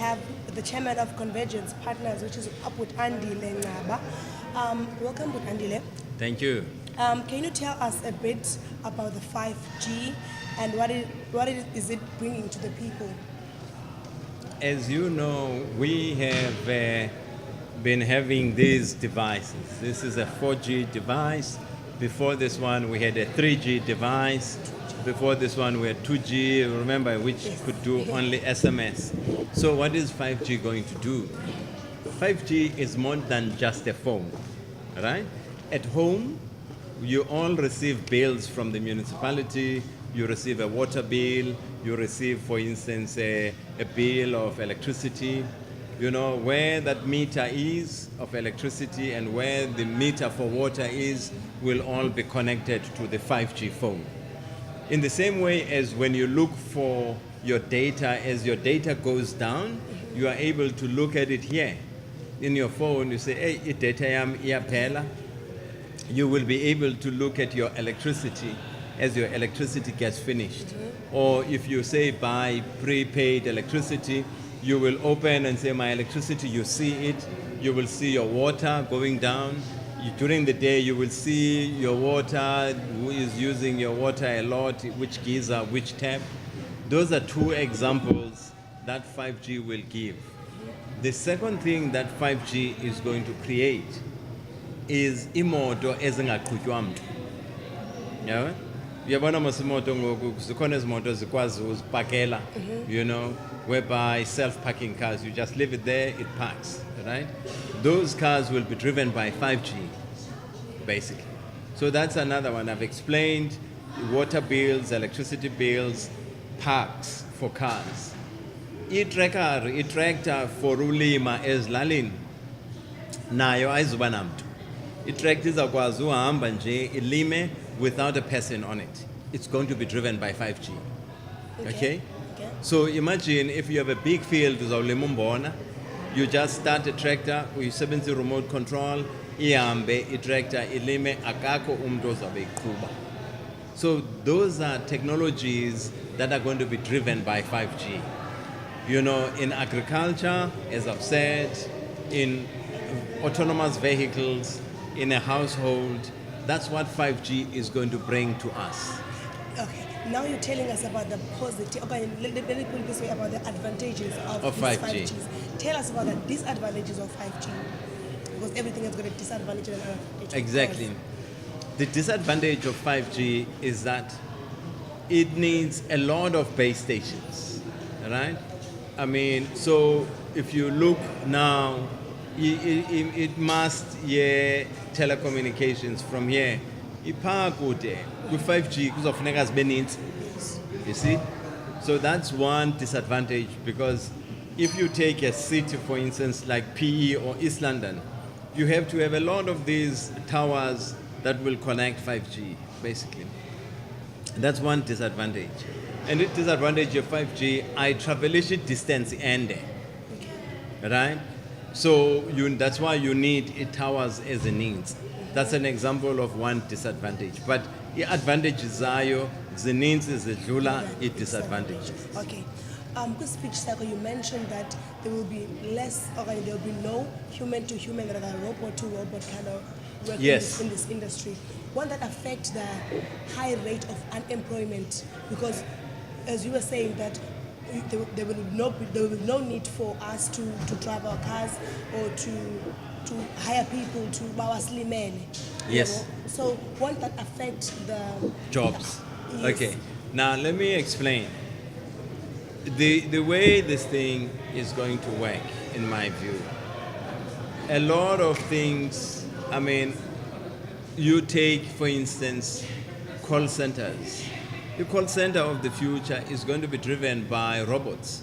have the chairman of Convergence Partners, which is up with Andile Ngaba. Welcome with Andile. Thank you. Can you tell us a bit about the 5G and what is it bringing to the people? As you know, we have been having these devices. This is a 4G device. Before this one, we had a 3G device. Before this one, we had 2G, remember, which could do only SMS. So what is 5G going to do? 5G is more than just a phone, right? At home, you all receive bills from the municipality. You receive a water bill. You receive, for instance, a bill of electricity. You know, where that meter is of electricity and where the meter for water is will all be connected to the 5G phone. In the same way as when you look for your data, as your data goes down, you are able to look at it here. In your phone, you say, hey, data yam iyaphela. You will be able to look at your electricity as your electricity gets finished. Or if you say buy prepaid electricity, you will open and say my electricity, you see it. You will see your water going down. During the day, you will see your water, who is using your water a lot, which geyser, which tap. Those are two examples that 5G will give. The second thing that 5G is going to create is imoto ezingaqhutywa mntu. Yeah? Uyabona masimoto ngoku zikhona izimoto zikwazi uzipakela, you know, whereby self-parking cars, you just leave it there, it parks, right? Those cars will be driven by 5G, basically. So that's another one. I've explained water bills, electricity bills, parks for cars. I-tractor for ulima ezilalini nayo ayizuba namntu. I-tractor izakwazi uhamba nje ilime without a person on it. It's going to be driven by 5G. Okay? So imagine if you have a big field, you just start a tractor, uyisebenzisa remote control, ihambe i-tractor ilime akakho umuntu ozabe eqhuba. So those are technologies that are going to be driven by 5G. You know, in agriculture, as I've said, in autonomous vehicles, in a household, that's what 5G is going to bring to us. Okay, now you're telling us about the positive, okay, let me put it this way, about the advantages of 5G. 5Gs. Tell us about the disadvantages of 5G, because everything has got a disadvantage and an advantage. Exactly. The disadvantage of 5G is that it needs a lot of base stations, right? I mean, so if you look now, it must telecommunications from here. With 5G, kuzofuneka zibe ninzi. You see? So that's one disadvantage, because if you take a city, for instance, like PE or East London, you have to have a lot of these towers that will connect 5G, basically. That's one disadvantage. And the disadvantage of 5G, I travel distance ende, right? So that's why you need towers as a needs. That's an example of one disadvantage. But the advantages are the needs is the disadvantages. Okay. Because speech cycle, you mentioned that there will be less, okay, there will be no human to human, rather robot to robot kind of work in this industry. Won't that affect the high rate of unemployment? Because as you were saying that there will be no need for us to drive our cars or to hire people to bawaslimele. Yes. So won't that affect the jobs? Yes. Okay. Now let me explain. The way this thing is going to work, in my view, a lot of things, I mean, you take, for instance, call centers. The call center of the future is going to be driven by robots,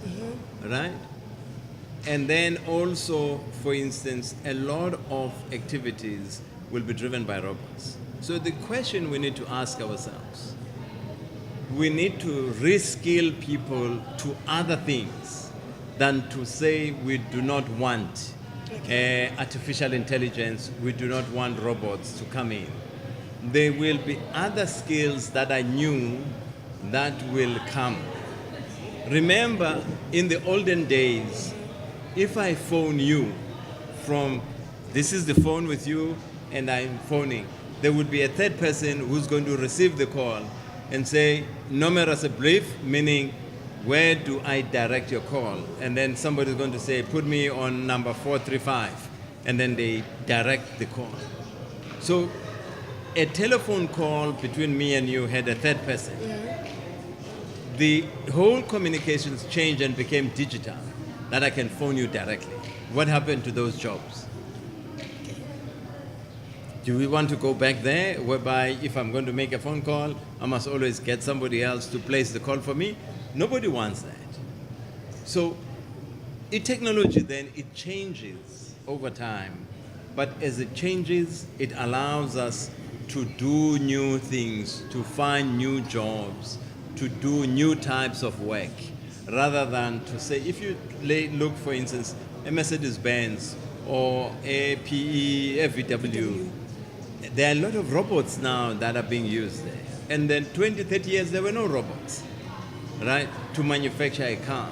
right? And then also, for instance, a lot of activities will be driven by robots. So the question we need to ask ourselves, we need to reskill people to other things than to say we do not want artificial intelligence, we do not want robots to come in. There will be other skills that are new that will come. Remember, in the olden days, if I phone you from, this is the phone with you and I'm phoning, there would be a third person who's going to receive the call and say, numero se brief, meaning where do I direct your call? And then somebody's going to say, put me on number 435, and then they direct the call. So a telephone call between me and you had a third person. The whole communications changed and became digital, that I can phone you directly. What happened to those jobs? Do we want to go back there, whereby if I'm going to make a phone call, I must always get somebody else to place the call for me? Nobody wants that. So technology then, it changes over time. But as it changes, it allows us to do new things, to find new jobs, to do new types of work, rather than to say, if you look, for instance, a Mercedes-Benz or a PE, a VW, there are a lot of robots now that are being used there. And then 20, 30 years, there were no robots, right, to manufacture a car.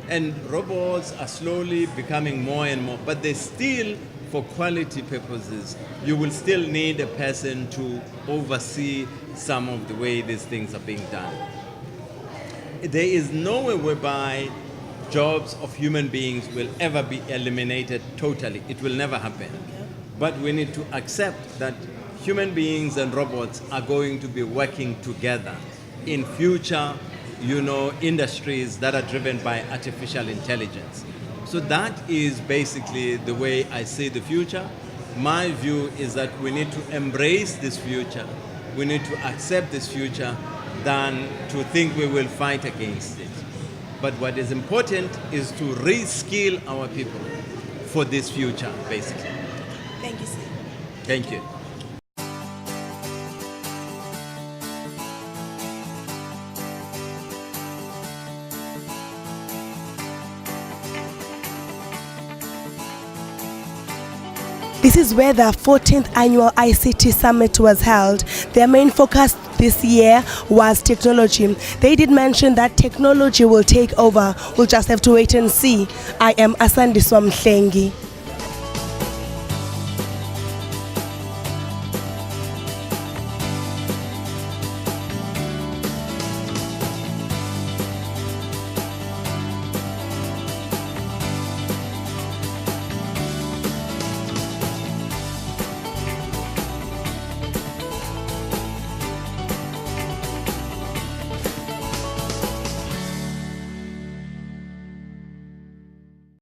And robots are slowly becoming more and more, but they still, for quality purposes, you will still need a person to oversee some of the way these things are being done. There is no way whereby jobs of human beings will ever be eliminated totally. It will never happen. But we need to accept that human beings and robots are going to be working together in future, industries that are driven by artificial intelligence. So that is basically the way I see the future. My view is that we need to embrace this future. We need to accept this future than to think we will fight against it. But what is important is to reskill our people for this future, basically. Thank you, sir. Thank you. This is where the 14th Annual ICT Summit was held. Their main focus this year was technology. They did mention that technology will take over. We'll just have to wait and see. I am Asandiswa Mhlengi.